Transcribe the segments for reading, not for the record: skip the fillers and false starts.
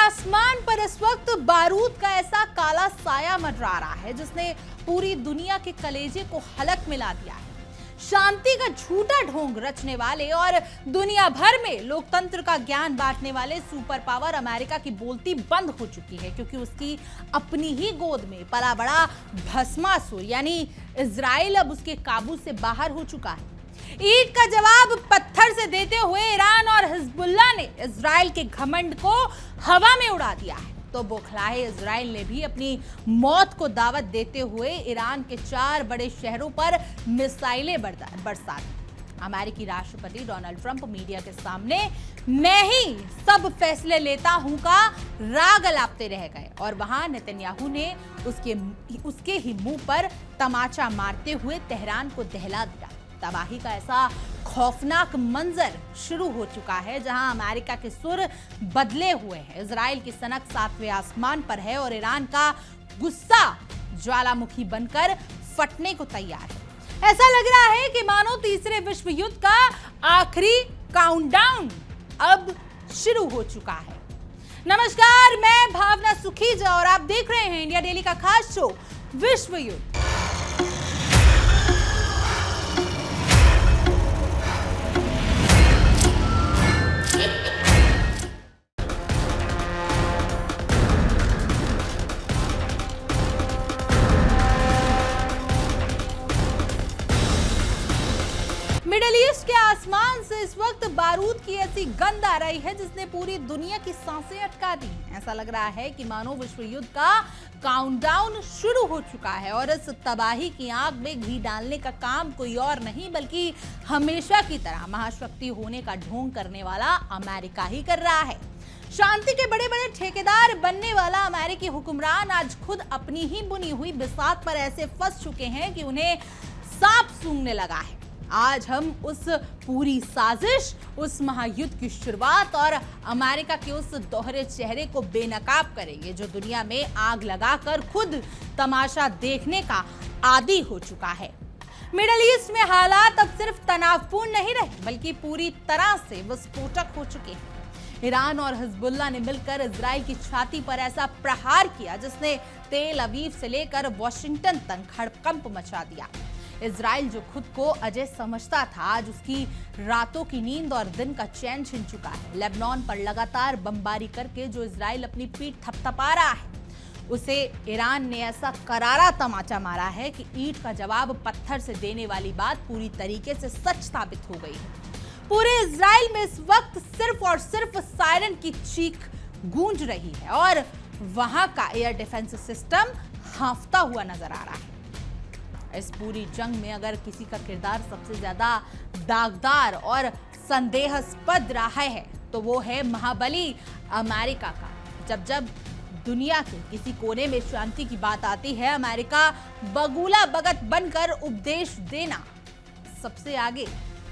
आसमान पर इस वक्त बारूद का ऐसा काला साया मंडरा रहा है जिसने पूरी दुनिया के कलेजे को हलक मिला दिया है। शांति का झूठा ढोंग रचने वाले और दुनिया भर में लोकतंत्र का ज्ञान बांटने वाले सुपर पावर अमेरिका की बोलती बंद हो चुकी है, क्योंकि उसकी अपनी ही गोद में पला बड़ा भस्मासुर यानी इजराइल अब उसके काबू से बाहर हो चुका है। ईंट का जवाब पत्थर से देते हुए ईरान और हिजबुल्लाह ने इजराइल के घमंड को हवा में उड़ा दिया है, तो बौखलाए इजराइल ने भी अपनी मौत को दावत देते हुए ईरान के 4 बड़े शहरों पर मिसाइलें बरसा दी। अमेरिकी राष्ट्रपति डोनाल्ड ट्रंप मीडिया के सामने मैं ही सब फैसले लेता हूं का राग अलापते रह गए और वहां नेतन्याहू ने उसके ही मुंह पर तमाचा मारते हुए तेहरान को दहला दिया। तबाही का ऐसा खौफनाक मंजर शुरू हो चुका है जहां अमेरिका के सुर बदले हुए हैं। इजराइल की सनक 7वें आसमान पर है और ईरान का गुस्सा ज्वालामुखी बनकर फटने को तैयार है। ऐसा लग रहा है कि मानो तीसरे विश्व युद्ध का आखिरी काउंटडाउन अब शुरू हो चुका है। नमस्कार, मैं भावना सुखीजा और आप देख रहे हैं इंडिया डेली का खास शो विश्व युद्ध। मिडिल ईस्ट के आसमान से इस वक्त बारूद की ऐसी गंध आ रही है जिसने पूरी दुनिया की सांसें अटका दी। ऐसा लग रहा है कि मानो विश्व युद्ध का काउंटडाउन शुरू हो चुका है और इस तबाही की आग में घी डालने का काम कोई और नहीं बल्कि हमेशा की तरह महाशक्ति होने का ढोंग करने वाला अमेरिका ही कर रहा है। शांति के बड़े बड़े ठेकेदार बनने वाला अमेरिकी हुक्मरान आज खुद अपनी ही बुनी हुई बिसात पर ऐसे फंस चुके हैं कि उन्हें सांप सूंघने लगा है। आज हम उस पूरी साजिश, उस महायुद्ध की शुरुआत और अमेरिका के उस दोहरे चेहरे को बेनकाब करेंगे जो दुनिया में आग लगाकर खुद तमाशा देखने का आदी हो चुका है। मिडिल ईस्ट में हालात अब सिर्फ तनावपूर्ण नहीं रहे बल्कि पूरी तरह से विस्फोटक हो चुके हैं। ईरान और हिजबुल्लाह ने मिलकर इजराइल की छाती पर ऐसा प्रहार किया जिसने तेल अवीव से लेकर वॉशिंगटन तक हड़कंप मचा दिया। इजराइल जो खुद को अजय समझता था आज उसकी रातों की नींद और दिन का चैन छिन चुका है। लेबनान पर लगातार बमबारी करके जो इजराइल अपनी पीठ थपथपा रहा है उसे ईरान ने ऐसा करारा तमाचा मारा है कि ईंट का जवाब पत्थर से देने वाली बात पूरी तरीके से सच साबित हो गई है। पूरे इजराइल में इस वक्त सिर्फ और सिर्फ सायरन की चीख गूंज रही है और वहां का एयर डिफेंस सिस्टम हांफता हुआ नजर आ रहा है। इस पूरी जंग में अगर किसी का किरदार सबसे ज्यादा दागदार और संदेहास्पद रहा है तो वो है महाबली अमेरिका का। जब जब दुनिया के किसी कोने में शांति की बात आती है अमेरिका बगुला बगत बनकर उपदेश देना सबसे आगे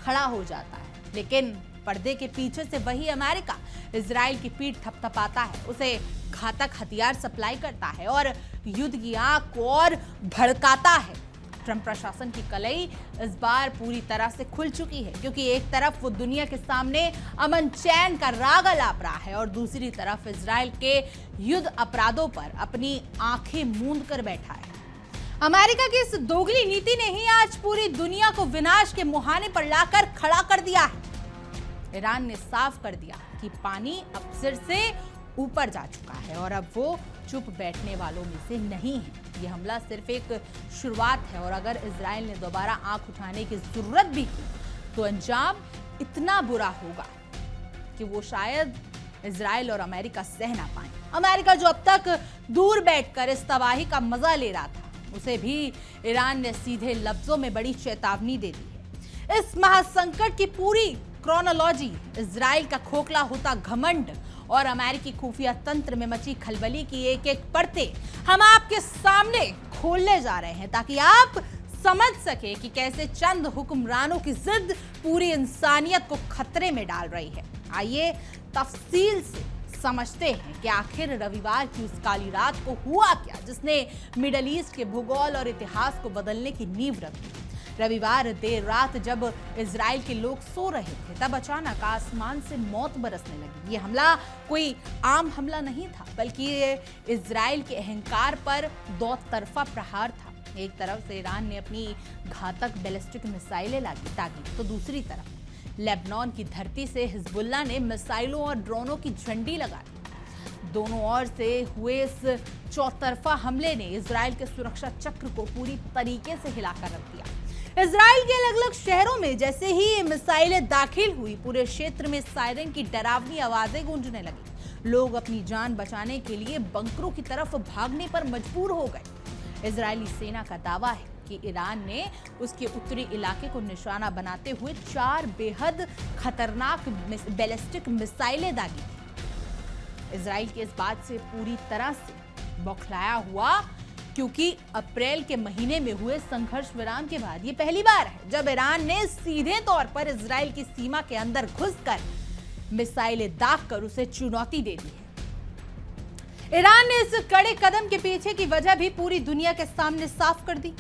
खड़ा हो जाता है, लेकिन पर्दे के पीछे से वही अमेरिका इजराइल की पीठ थपथपाता है, उसे घातक हथियार सप्लाई करता है और युद्ध की आग को और भड़काता है। ट्रंप प्रशासन की कलई इस बार पूरी तरह से खुल चुकी है, क्योंकि एक तरफ वो दुनिया के सामने अमन चैन का राग अलाप रहा है और दूसरी तरफ इजराइल के युद्ध अपराधों पर अपनी आंखें मूंद कर बैठा है। अमेरिका की इस दोगली नीति ने ही आज पूरी दुनिया को विनाश के मुहाने पर लाकर खड़ा कर दिया है। ईरान ने साफ कर दिया कि पानी अब सिर से ऊपर जा चुका है और अब वो चुप बैठने वालों में से नहीं है। ये हमला सिर्फ एक शुरुआत है और अगर इजराइल ने दोबारा आंख उठाने की जरूरत भी की तो अंजाम इतना बुरा होगा कि वो शायद इजराइल और अमेरिका सह ना पाए। अमेरिका जो अब तक दूर बैठकर इस तबाही का मजा ले रहा था उसे भी ईरान ने सीधे लफ्जों में बड़ी चेतावनी दे दी है। इस महासंकट की पूरी क्रोनोलॉजी, इजराइल का खोखला होता घमंड और अमेरिकी खुफिया तंत्र में मची खलबली की एक एक परतें हम आपके सामने खोलने जा रहे हैं ताकि आप समझ सके कि कैसे चंद हुक्मरानों की जिद पूरी इंसानियत को खतरे में डाल रही है। आइए तफसील से समझते हैं कि आखिर रविवार की उस काली रात को हुआ क्या जिसने मिडिल ईस्ट के भूगोल और इतिहास को बदलने की नींव रखी। रविवार देर रात जब इजराइल के लोग सो रहे थे तब अचानक आसमान से मौत बरसने लगी। ये हमला कोई आम हमला नहीं था, बल्कि ये इजराइल के अहंकार पर दो तरफा प्रहार था। एक तरफ से ईरान ने अपनी घातक बैलिस्टिक मिसाइलें दागी, तो दूसरी तरफ लेबनान की धरती से हिजबुल्लाह ने मिसाइलों और ड्रोनों की झंडी लगा दी। दोनों ओर से हुए इस चौतरफा हमले ने इजराइल के सुरक्षा चक्र को पूरी तरीके से हिलाकर रख दिया। इजराइल के अलग अलग शहरों में जैसे ही ये मिसाइलें दाखिल हुई, पूरे क्षेत्र में सायरन की डरावनी आवाजें गूंजने लगी। लोग अपनी जान बचाने के लिए बंकरों की तरफ भागने पर मजबूर हो गए। इजरायली सेना का दावा है कि ईरान ने उसके उत्तरी इलाके को निशाना बनाते हुए 4 बेहद खतरनाक बैलिस्टिक मिसाइलें दागी थी। इजराइल की इस बात से पूरी तरह से बौखलाया हुआ, क्योंकि अप्रैल के महीने में हुए संघर्ष विराम के बाद ये पहली बार है जब ईरान ने सीधे तौर पर इजराइल की सीमा के अंदर घुसकर मिसाइलें दागकर उसे चुनौती दे दी है। ईरान ने इस कड़े कदम के पीछे की वजह भी पूरी दुनिया के सामने साफ कर दी।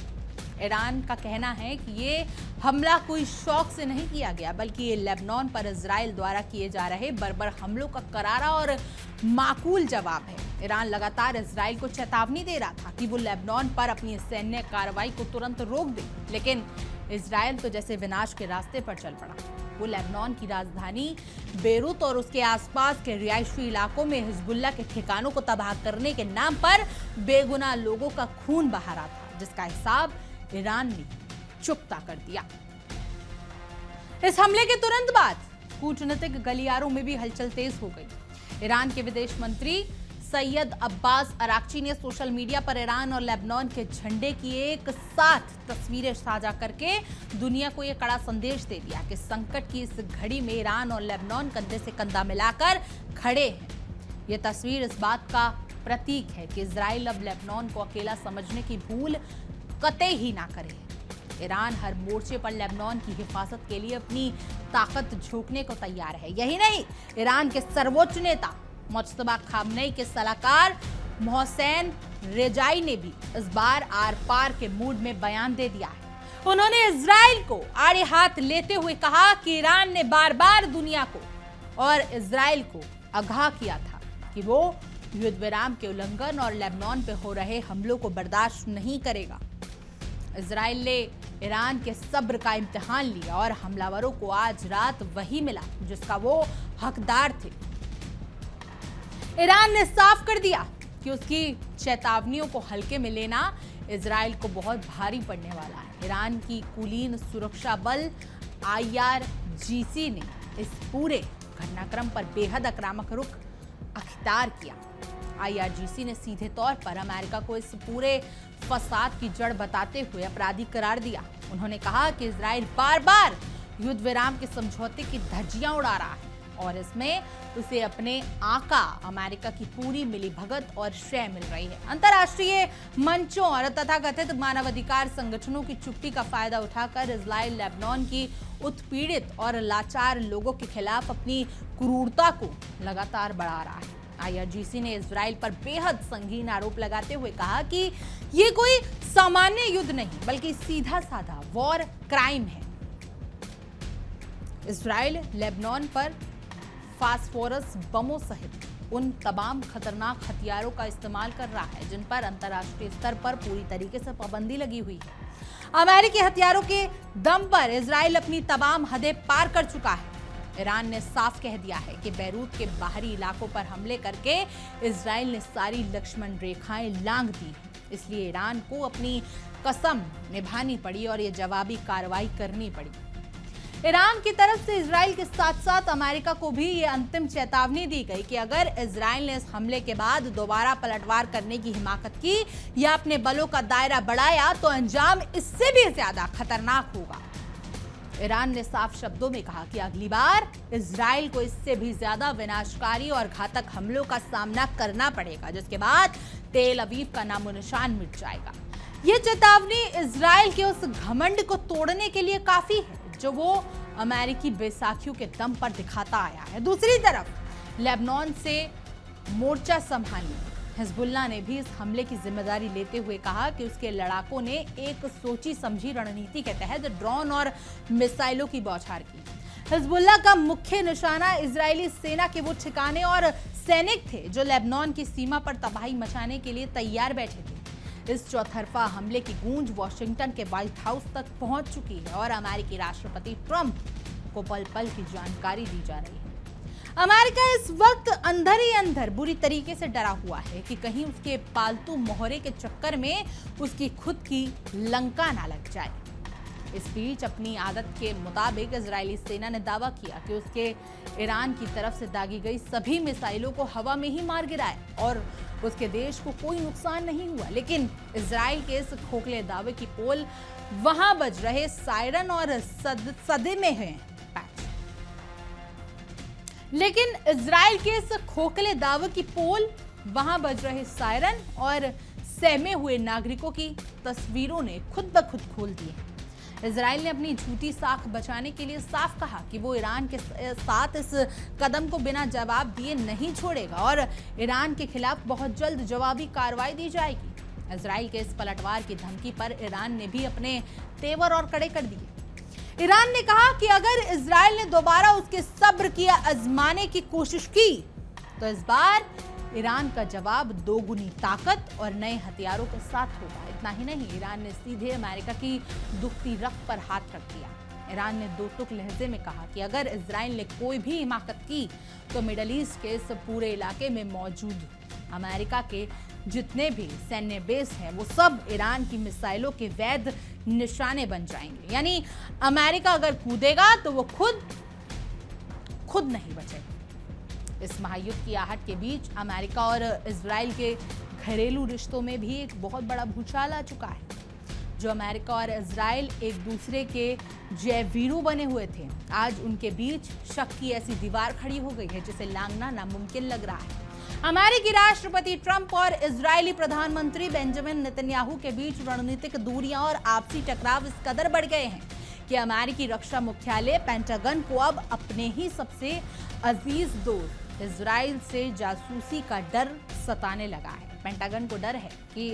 ईरान का कहना है कि ये हमला कोई शौक से नहीं किया गया, बल्कि ये लेबनान पर इजराइल द्वारा किए जा रहे बर्बर हमलों का करारा और माकूल जवाब है। ईरान लगातार इजराइल को चेतावनी दे रहा था कि वो लेबनान पर अपनी सैन्य कार्रवाई को तुरंत रोक दे, लेकिन इजराइल तो जैसे विनाश के रास्ते पर चल पड़ा। वो लेबनान की राजधानी बेरूत और उसके आसपास के रिहायशी इलाकों में हिजबुल्लाह के ठिकानों को तबाह करने के नाम पर बेगुनाह लोगों का खून बहा रहा था, जिसका हिसाब ईरान ने चुकता कर दिया। इस हमले के तुरंत बाद कूटनीतिक गलियारों में भी हलचल तेज हो गई। ईरान के विदेश मंत्री सैयद अब्बास अराक्ची ने सोशल मीडिया पर ईरान और लेबनान के झंडे की एक साथ तस्वीरें साझा करके दुनिया को यह कड़ा संदेश दे दिया कि संकट की इस घड़ी में ईरान और लेबनान कंधे से कंधा मिलाकर खड़े हैं। यह तस्वीर इस बात का प्रतीक है कि इजराइल अब लेबनान को अकेला समझने की भूल कतई ही ना करे। ईरान हर मोर्चे पर लेबनान की हिफाजत के लिए अपनी ताकत झोंकने को तैयार है। यही नहीं, ईरान के सर्वोच्च नेता मुज्तबा खामनेई के सलाहकार मोहसेन रेजाई ने भी इस बार आर पार के मूड में बयान दे दिया है। उन्होंने इजराइल को आड़े हाथ लेते हुए कहा कि ईरान ने बार बार दुनिया को और इजराइल को आगाह किया था कि वो युद्ध विराम के उल्लंघन और लेबनान पे हो रहे हमलों को बर्दाश्त नहीं करेगा। इजराइल ने ईरान के सब्र का इम्तिहान लिया और हमलावरों को आज रात वही मिला जिसका वो हकदार थे। ईरान ने साफ कर दिया कि उसकी चेतावनियों को हल्के में लेना इजराइल को बहुत भारी पड़ने वाला है। ईरान की कुलीन सुरक्षा बल IRGC ने इस पूरे घटनाक्रम पर बेहद आक्रामक रुख अख्तियार किया। IRGC ने सीधे तौर पर अमेरिका को इस पूरे फसाद की जड़ बताते हुए अपराधी करार दिया। उन्होंने कहा कि इजराइल बार बार युद्ध विराम के समझौते की धज्जियां उड़ा रहा है और इसमें उसे अपने आका अमेरिका की पूरी मिलीभगत और श्रेय मिल रही है। अंतर्राष्ट्रीय मंचों और तथाकथित मानवाधिकार संगठनों की चुप्पी का फायदा उठाकर इजराइल लेबनान की उत्पीड़ित और लाचार लोगों के खिलाफ अपनी क्रूरता को लगातार बढ़ा रहा है। IRGC ने इजराइल पर बेहद संगीन आरोप लगाते हुए कहा कि ये कोई सामान्य युद्ध नहीं बल्कि सीधा साधा वॉर क्राइम है। इजराइल लेबनान पर फास्फोरस बमों सहित उन तमाम खतरनाक हथियारों का इस्तेमाल कर रहा है जिन पर अंतर्राष्ट्रीय स्तर पर पूरी तरीके से पाबंदी लगी हुई है। अमेरिकी हथियारों के दम पर इजराइल अपनी तमाम हदें पार कर चुका है। ईरान ने साफ कह दिया है कि बैरूत के बाहरी इलाकों पर हमले करके इजराइल ने सारी लक्ष्मण रेखाएं लांघ दी, इसलिए ईरान को अपनी कसम निभानी पड़ी और ये जवाबी कार्रवाई करनी पड़ी। ईरान की तरफ से इजराइल के साथ साथ अमेरिका को भी ये अंतिम चेतावनी दी गई कि अगर इजराइल ने इस हमले के बाद दोबारा पलटवार करने की हिमाकत की या अपने बलों का दायरा बढ़ाया तो अंजाम इससे भी ज्यादा खतरनाक होगा। ईरान ने साफ शब्दों में कहा कि अगली बार इजराइल को इससे भी ज्यादा विनाशकारी और घातक हमलों का सामना करना पड़ेगा, जिसके बाद तेल अवीव का नामो निशान मिट जाएगा। ये चेतावनी इजराइल के उस घमंड को तोड़ने के लिए काफी है जो वो अमेरिकी बैसाखियों के दम पर दिखाता आया है। दूसरी तरफ लेबनान से मोर्चा संभालने हिजबुल्लाह ने भी इस हमले की जिम्मेदारी लेते हुए कहा कि उसके लड़ाकों ने एक सोची समझी रणनीति के तहत ड्रोन और मिसाइलों की बौछार की। हिजबुल्लाह का मुख्य निशाना इजरायली सेना के वो ठिकाने और सैनिक थे जो लेबनान की सीमा पर तबाही मचाने के लिए तैयार बैठे थे। इस चौतरफा हमले की गूंज वॉशिंगटन के व्हाइट हाउस तक पहुंच चुकी है और अमेरिकी राष्ट्रपति ट्रंप को पल पल की जानकारी दी जा रही है। अमेरिका इस वक्त अंदर ही अंदर बुरी तरीके से डरा हुआ है कि कहीं उसके पालतू मोहरे के चक्कर में उसकी खुद की लंका ना लग जाए। इस बीच अपनी आदत के मुताबिक इजरायली सेना ने दावा किया कि उसके ईरान की तरफ से दागी गई सभी मिसाइलों को हवा में ही मार गिराया और उसके देश को कोई नुकसान नहीं हुआ। लेकिन इजराइल के इस खोखले दावे की पोल वहां बज रहे सायरन और सदे में है। लेकिन इजराइल के इस खोखले दावे की पोल वहां बज रहे सायरन और सहमे हुए नागरिकों की तस्वीरों ने खुद ब खुद खोल दी है। इजराइल ने अपनी झूठी साख बचाने के लिए साफ कहा कि वो ईरान के साथ इस कदम को बिना जवाब दिए नहीं छोड़ेगा और ईरान के खिलाफ बहुत जल्द जवाबी कार्रवाई दी जाएगी। इजराइल के इस पलटवार की धमकी पर ईरान ने भी अपने तेवर और कड़े कर दिए। ईरान ने कहा कि अगर इजराइल ने दोबारा उसके सब्र की आजमाने की कोशिश की तो इस बार ईरान का जवाब दोगुनी ताकत और नए हथियारों के साथ होगा। इतना ही नहीं, ईरान ने सीधे अमेरिका की दुखती रख पर हाथ रख दिया। ईरान ने दो टुक लहजे में कहा कि अगर इजराइल ने कोई भी हिमाकत की तो मिडल ईस्ट के इस पूरे इलाके में मौजूद अमेरिका के जितने भी सैन्य बेस हैं वो सब ईरान की मिसाइलों के वैध निशाने बन जाएंगे। यानी अमेरिका अगर कूदेगा तो वो खुद नहीं बचेगा। इस महायुद्ध की आहट के बीच अमेरिका और इजराइल के घरेलू रिश्तों में भी एक बहुत बड़ा भूचाल आ चुका है। जो अमेरिका और इजराइल एक दूसरे के जयवीरू बने हुए थे, आज उनके बीच शक की ऐसी दीवार खड़ी हो गई है जिसे लांघना नामुमकिन लग रहा है। अमेरिकी राष्ट्रपति ट्रंप और इजरायली प्रधानमंत्री बेंजामिन नेतन्याहू के बीच रणनीतिक दूरियां और आपसी टकराव इस कदर बढ़ गए हैं कि अमेरिकी रक्षा मुख्यालय पेंटागन को अब अपने ही सबसे अजीज दोस्त इजराइल से जासूसी का डर सताने लगा है। पेंटागन को डर है कि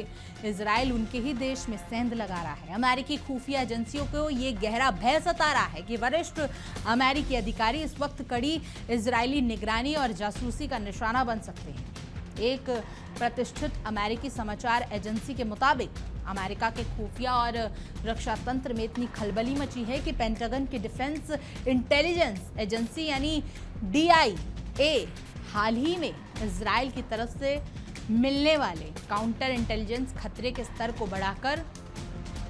इजराइल उनके ही देश में सेंध लगा रहा है। अमेरिकी खुफिया एजेंसियों को ये गहरा भय सता रहा है कि वरिष्ठ अमेरिकी अधिकारी इस वक्त कड़ी इजरायली निगरानी और जासूसी का निशाना बन सकते हैं। एक प्रतिष्ठित अमेरिकी समाचार एजेंसी के मुताबिक अमेरिका के खुफिया और रक्षा तंत्र में इतनी खलबली मची है कि पेंटागन की डिफेंस इंटेलिजेंस एजेंसी यानी DIA हाल ही में इजराइल की तरफ से मिलने वाले काउंटर इंटेलिजेंस खतरे के स्तर को बढ़ाकर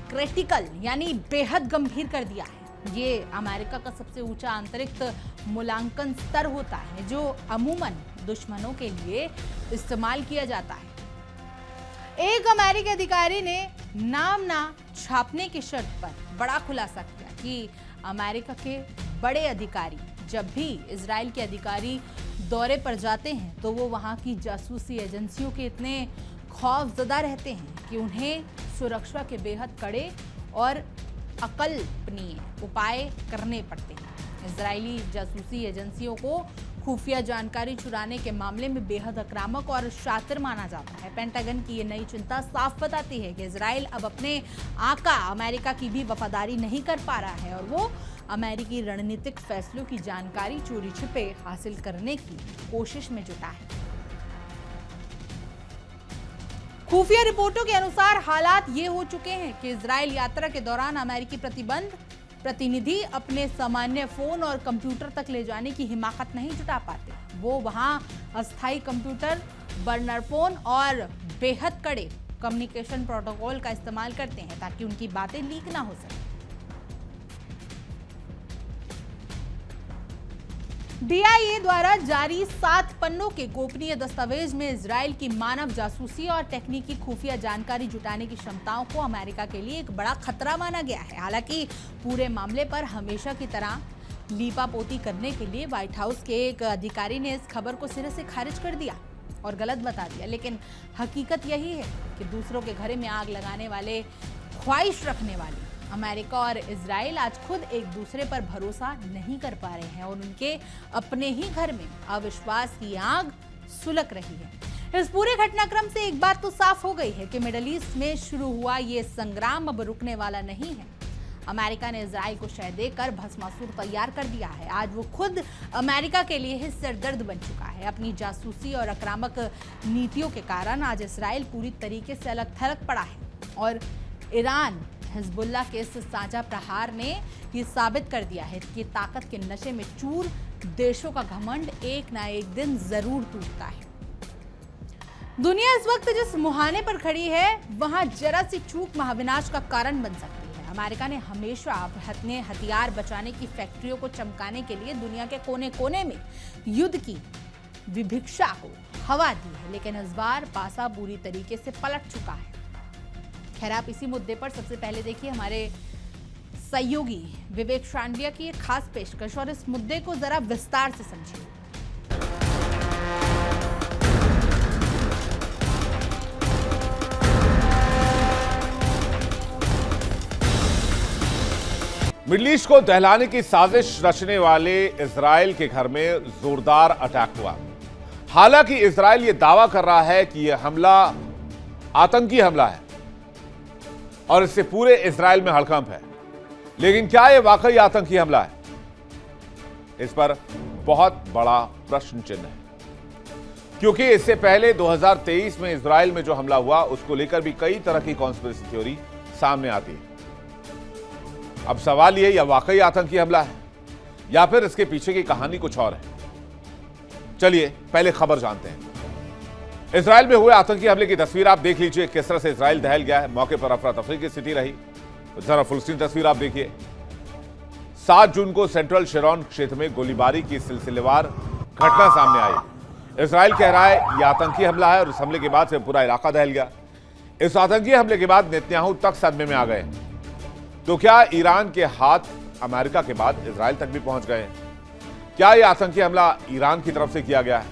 क्रिटिकल यानी बेहद गंभीर कर दिया है। ये अमेरिका का सबसे ऊंचा आंतरिक मूल्यांकन स्तर होता है जो अमूमन दुश्मनों के लिए इस्तेमाल किया जाता है। एक अमेरिकी अधिकारी ने नाम ना छापने की शर्त पर बड़ा खुलासा किया कि अमेरिका के बड़े अधिकारी जब भी इजराइल के अधिकारी दौरे पर जाते हैं तो वो वहाँ की जासूसी एजेंसियों के इतने खौफजदा रहते हैं कि उन्हें सुरक्षा के बेहद कड़े और अकल्पनीय उपाय करने पड़ते हैं। इजरायली जासूसी एजेंसियों को खुफिया जानकारी चुराने के मामले में बेहद आक्रामक और शातिर माना जाता है। पेंटागन की ये नई चिंता साफ बताती है कि इजराइल अब अपने आका अमेरिका की भी वफादारी नहीं कर पा रहा है और वो अमेरिकी रणनीतिक फैसलों की जानकारी चोरी छिपे हासिल करने की कोशिश में जुटा है। खुफिया रिपोर्टों के अनुसार हालात ये हो चुके हैं कि इजराइल यात्रा के दौरान अमेरिकी प्रतिनिधि अपने सामान्य फोन और कंप्यूटर तक ले जाने की हिम्मत नहीं जुटा पाते। वो वहां अस्थायी कंप्यूटर, बर्नर फोन और बेहद कड़े कम्युनिकेशन प्रोटोकॉल का इस्तेमाल करते हैं ताकि उनकी बातें लीक ना हो सके। DIA द्वारा जारी 7 पन्नों के गोपनीय दस्तावेज में इजराइल की मानव जासूसी और तकनीकी खुफिया जानकारी जुटाने की क्षमताओं को अमेरिका के लिए एक बड़ा खतरा माना गया है। हालांकि पूरे मामले पर हमेशा की तरह लीपापोती करने के लिए व्हाइट हाउस के एक अधिकारी ने इस खबर को सिरे से खारिज कर दिया और गलत बता दिया। लेकिन हकीकत यही है कि दूसरों के घरे में आग लगाने वाले, ख्वाहिश रखने वाले अमेरिका और इजराइल आज खुद एक दूसरे पर भरोसा नहीं कर पा रहे हैं और उनके अपने ही घर में अविश्वास की आग सुलग रही है। इस पूरे घटनाक्रम से एक बात तो साफ हो गई है कि मिडिल ईस्ट में शुरू हुआ ये संग्राम अब रुकने वाला नहीं है। अमेरिका ने इजराइल को शह देकर भस्मासुर तैयार कर दिया है। आज वो खुद अमेरिका के लिए ही सरदर्द बन चुका है। अपनी जासूसी और आक्रामक नीतियों के कारण आज इजराइल पूरी तरीके से अलग थलग पड़ा है और ईरान हिजबुल्लाह के इस साझा प्रहार ने ये साबित कर दिया है कि ताकत के नशे में चूर देशों का घमंड एक ना एक दिन जरूर टूटता है। दुनिया इस वक्त जिस मुहाने पर खड़ी है वहां जरा सी चूक महाविनाश का कारण बन सकती है। अमेरिका ने हमेशा अपने हथियार बचाने की फैक्ट्रियों को चमकाने के लिए दुनिया के कोने कोने में युद्ध की विभिक्षा को हवा दी है, लेकिन इस बार पासा पूरी तरीके से पलट चुका है। खैर, आप इसी मुद्दे पर सबसे पहले देखिए हमारे सहयोगी विवेक शांडिया की एक खास पेशकश और इस मुद्दे को जरा विस्तार से समझिए। मिडिल ईस्ट को दहलाने की साजिश रचने वाले इजराइल के घर में जोरदार अटैक हुआ। हालांकि इजराइल यह दावा कर रहा है कि यह हमला आतंकी हमला है और इससे पूरे इजराइल में हड़कंप है, लेकिन क्या यह वाकई आतंकी हमला है? इस पर बहुत बड़ा प्रश्न चिन्ह है, क्योंकि इससे पहले 2023 में इजराइल में जो हमला हुआ उसको लेकर भी कई तरह की कॉन्स्पिरेसी थ्योरी सामने आती है। अब सवाल यह वाकई आतंकी हमला है या फिर इसके पीछे की कहानी कुछ और है? चलिए पहले खबर जानते हैं। इजराइल में हुए आतंकी हमले की तस्वीर आप देख लीजिए, किस तरह से इजराइल दहल गया है। मौके पर अफरा तफरी की स्थिति रही। जरा फुल स्क्रीन तस्वीर आप देखिए। 7 जून को सेंट्रल शेरॉन क्षेत्र में गोलीबारी की सिलसिलेवार घटना सामने आई। इजराइल कह रहा है यह आतंकी हमला है और इस हमले के बाद से पूरा इलाका दहल गया। इस आतंकी हमले के बाद नेतन्याहू तक सदमे में आ गए। तो क्या ईरान के हाथ अमेरिका के बाद इजराइल तक भी पहुंच गए? क्या यह आतंकी हमला ईरान की तरफ से किया गया है?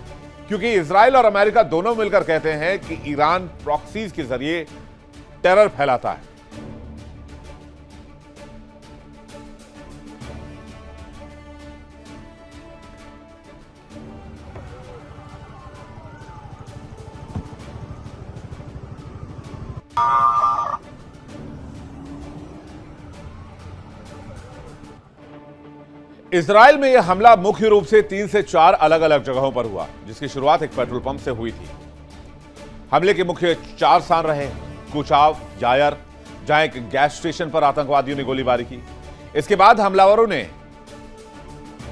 क्योंकि इजराइल और अमेरिका दोनों मिलकर कहते हैं कि ईरान प्रॉक्सीज के जरिए टेरर फैलाता है। इजराइल में यह हमला मुख्य रूप से 3 से 4 अलग अलग जगहों पर हुआ, जिसकी शुरुआत एक पेट्रोल पंप से हुई थी। हमले के मुख्य 4 स्थान रहे कुचाव, यायर, जहां एक गैस स्टेशन पर आतंकवादियों ने गोलीबारी की। इसके बाद हमलावरों ने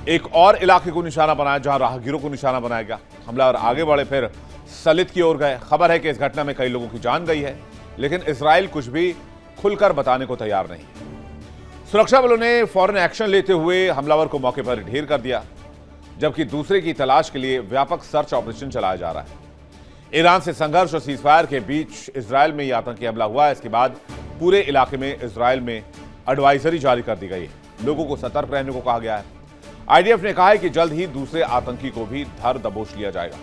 एक और इलाके को निशाना बनाया जहां राहगीरों को निशाना बनाया गया। हमलावर आगे बढ़े, फिर सलित की ओर गए। खबर है कि इस घटना में कई लोगों की जान गई है, लेकिन इजराइल कुछ भी खुलकर बताने को तैयार नहीं। सुरक्षा बलों ने फौरन एक्शन लेते हुए हमलावर को मौके पर ढेर कर दिया, जबकि दूसरे की तलाश के लिए व्यापक सर्च ऑपरेशन चलाया जा रहा है। ईरान से संघर्ष और सीजफायर के बीच इजराइल में यह आतंकी हमला हुआ है। इसके बाद पूरे इलाके में इजराइल में एडवाइजरी जारी कर दी गई है। लोगों को सतर्क रहने को कहा गया है। आईडीएफ ने कहा है कि जल्द ही दूसरे आतंकी को भी धर दबोच लिया जाएगा।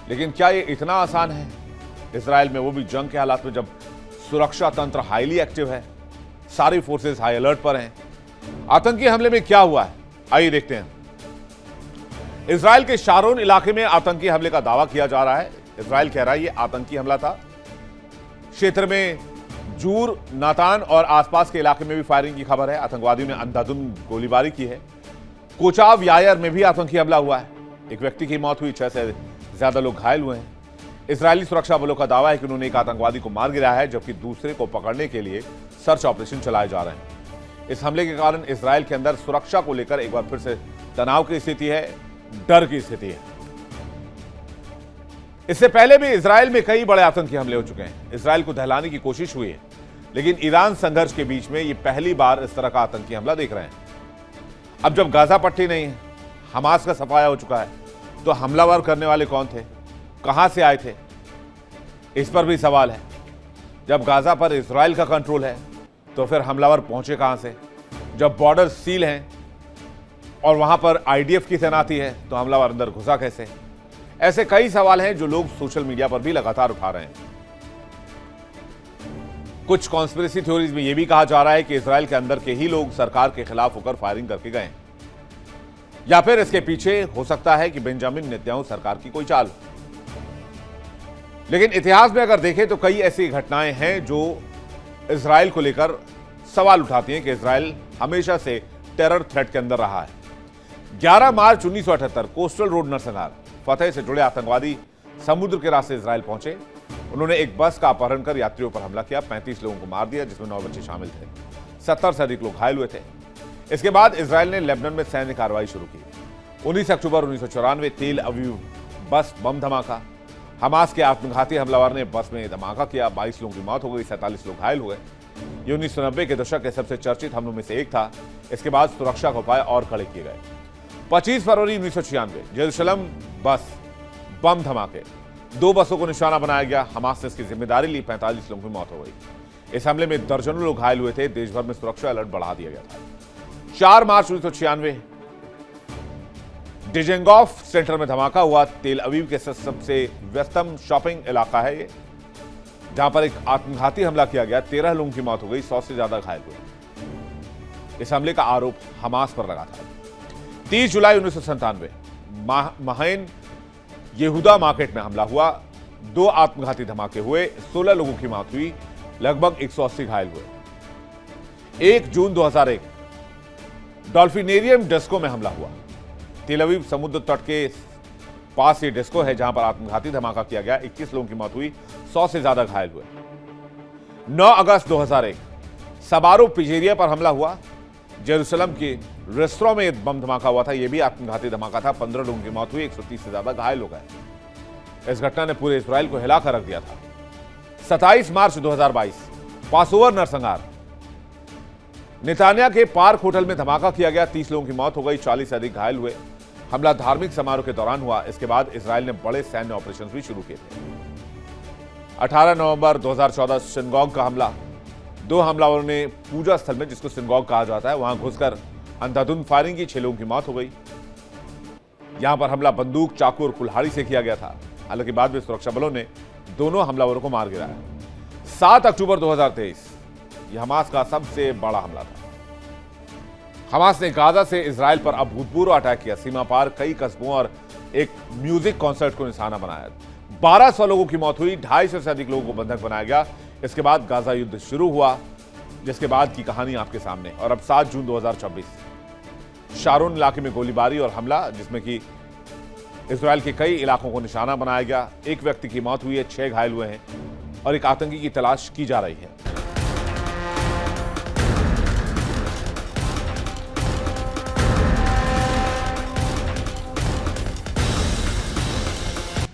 लेकिन क्या यह इतना आसान है? इजराइल में वो भी जंग के हालात में, जब सुरक्षा तंत्र हाईली एक्टिव है, सारी फोर्सेस हाई अलर्ट पर हैं। आतंकी हमले में क्या हुआ है, आइए देखते हैं। इजराइल के शारोन इलाके में आतंकी हमले का दावा किया जा रहा है। इजराइल कह रहा है यह आतंकी हमला था। क्षेत्र में जूर, नातान और आसपास के इलाके में भी फायरिंग की खबर है। आतंकवादियों ने अंधाधुंध गोलीबारी की है। कोचाव, यायर में भी आतंकी हमला हुआ है। एक व्यक्ति की मौत हुई, 6 से ज्यादा लोग घायल हुए हैं। इजरायली सुरक्षा बलों का दावा है कि उन्होंने एक आतंकवादी को मार गिराया है, जबकि दूसरे को पकड़ने के लिए सर्च ऑपरेशन चलाए जा रहे हैं। इस हमले के कारण इजराइल के अंदर सुरक्षा को लेकर एक बार फिर से तनाव की स्थिति है, डर की स्थिति है। इससे पहले भी इजराइल में कई बड़े आतंकी हमले हो चुके हैं। इजराइल को दहलाने की कोशिश हुई है, लेकिन ईरान संघर्ष के बीच में यह पहली बार इस तरह का आतंकी हमला देख रहे हैं। अब जब गाजा पट्टी नहीं है, हमास का सफाया हो चुका है, तो हमलावर करने वाले कौन थे, कहां से आए थे, इस पर भी सवाल है। जब गाजा पर इजराइल का कंट्रोल है, तो फिर हमलावर पहुंचे कहां से? जब बॉर्डर सील हैं और वहां पर आईडीएफ की तैनाती है, तो हमलावर अंदर घुसा कैसे? ऐसे कई सवाल हैं जो लोग सोशल मीडिया पर भी लगातार उठा रहे हैं। कुछ कॉन्स्पिरेसी थ्योरीज में यह भी कहा जा रहा है कि इजराइल के अंदर के ही लोग सरकार के खिलाफ होकर फायरिंग करके गए, या फिर इसके पीछे हो सकता है कि बेंजामिन नेतन्याहू सरकार की कोई चाल। लेकिन इतिहास में अगर देखें तो कई ऐसी घटनाएं हैं जो इजराइल को लेकर सवाल उठाती हैं कि इजराइल हमेशा से टेरर थ्रेट के अंदर रहा है। 11 मार्च 1978 कोस्टल रोड नरसंहार, फतेह से जुड़े आतंकवादी समुद्र के रास्ते इजराइल पहुंचे। उन्होंने एक बस का अपहरण कर यात्रियों पर हमला किया, 35 लोगों को मार दिया, जिसमें 9 बच्चे शामिल थे। 70 से अधिक लोग घायल हुए थे। इसके बाद इजराइल ने लेबनान में सैन्य कार्रवाई शुरू की। 19 अक्टूबर 1994 तेल अवीव बस बम धमाका, हमास के आत्मघाती हमलावर ने बस में धमाका किया, 22 लोगों की मौत हो गई, 47 लोग घायल हुए। ये 1990 के दशक के सबसे चर्चित हमलों में से एक था। इसके बाद सुरक्षा के उपाय और कड़े किए गए। 25 फरवरी 1996 जेरूसलम बस बम धमाके, 2 बसों को निशाना बनाया गया, हमास ने इसकी जिम्मेदारी ली, 45 लोगों की मौत हो गई। इस हमले में दर्जनों लोग घायल हुए थे। देश भर में सुरक्षा अलर्ट बढ़ा दिया गया था। 4 मार्च 1996 डिजेंगॉफ सेंटर में धमाका हुआ। तेल अवीव के सबसे व्यस्तम शॉपिंग इलाका है ये, जहां पर एक आत्मघाती हमला किया गया, 13 लोगों की मौत हो गई, 100 से ज्यादा घायल हुए। इस हमले का आरोप हमास पर लगा था। 30 जुलाई 1997 महैन यहूदा मार्केट में हमला हुआ, 2 आत्मघाती धमाके हुए, 16 लोगों की मौत हुई, लगभग 180 घायल हुए। 1 जून 2001 डॉल्फिनेरियम डिस्को में हमला हुआ। तेल अवीव समुद्र तट के पास ये डिस्को है जहां पर आत्मघाती धमाका किया गया, 21 लोगों की मौत हुई, 100 से ज्यादा घायल हुए। 9 अगस्त 2001 सबारो पिजेरिया पर हमला हुआ। जेरूसलम के रेस्तरां में बम धमाका हुआ था, यह भी आत्मघाती धमाका था, 15 लोगों की मौत हुई, 130 से ज्यादा घायल हो गए। इस घटना ने पूरे इजराइल को हिलाकर रख दिया था। 27 मार्च 2022 पासओवर नरसंहार, नेतान्या के पार्क होटल में धमाका किया गया, 30 लोगों की मौत हो गई, 40 से अधिक घायल हुए। हमला धार्मिक समारोह के दौरान हुआ। इसके बाद इजराइल ने बड़े सैन्य ऑपरेशन भी शुरू किए थे। 18 नवंबर 2014 सिनगॉग का हमला, 2 हमलावरों ने पूजा स्थल में, जिसको सिनगॉग कहा जाता है, वहां घुसकर अंधाधुंध फायरिंग की, 6 लोगों की मौत हो गई। यहां पर हमला बंदूक, चाकू और कुल्हाड़ी से किया गया था। हालांकि बाद में सुरक्षा बलों ने दोनों हमलावरों को मार गिराया। 7 अक्टूबर 2023 यह हमास का सबसे बड़ा हमला था। हमास ने गाजा से इजराइल पर अभूतपूर्व अटैक किया, सीमा पार कई कस्बों और एक म्यूजिक कॉन्सर्ट को निशाना बनाया। 1200 लोगों की मौत हुई, 250 से अधिक लोगों को बंधक बनाया गया। इसके बाद गाजा युद्ध शुरू हुआ, जिसके बाद की कहानी आपके सामने। और अब 7 जून 2024 शारोन इलाके में गोलीबारी और हमला, जिसमें कि इजराइल के कई इलाकों को निशाना बनाया गया। 1 व्यक्ति की मौत हुई है, 6 घायल हुए हैं और एक आतंकी की तलाश की जा रही है।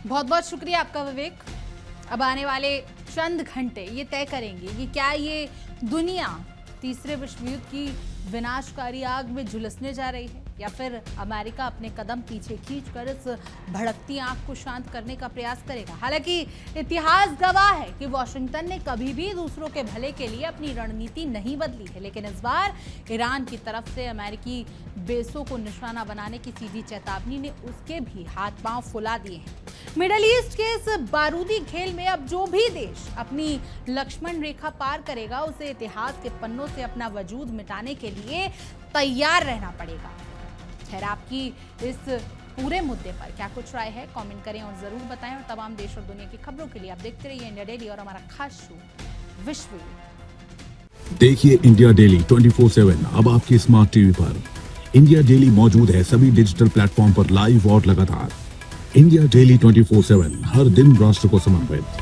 बहुत बहुत शुक्रिया आपका विवेक। अब आने वाले चंद घंटे ये तय करेंगे कि क्या ये दुनिया तीसरे विश्व युद्ध की विनाशकारी आग में झुलसने जा रही है या फिर अमेरिका अपने कदम पीछे खींचकर इस भड़कती आग को शांत करने का प्रयास करेगा। हालांकि इतिहास गवाह है कि वॉशिंगटन ने कभी भी दूसरों के भले के लिए अपनी रणनीति नहीं बदली है, लेकिन इस बार ईरान की तरफ से अमेरिकी बेसों को निशाना बनाने की सीधी चेतावनी ने उसके भी हाथ पांव फुला दिए हैं। मिडल ईस्ट के इस बारूदी खेल में अब जो भी देश अपनी लक्ष्मण रेखा पार करेगा, उसे इतिहास के पन्नों से अपना वजूद मिटाने के लिए तैयार रहना पड़ेगा। खैर, आपकी इस पूरे मुद्दे पर क्या कुछ राय है, कमेंट करें और जरूर बताएं। और तमाम देश और दुनिया की खबरों के लिए आप देखते रहिए इंडिया डेली और हमारा खास शो विश्व युद्ध। देखिए इंडिया डेली 24/7 अब आपके स्मार्ट टीवी पर। इंडिया डेली मौजूद है सभी डिजिटल प्लेटफॉर्म पर लाइव और लगातार। इंडिया डेली 24/7 हर दिन राष्ट्र को समर्पित।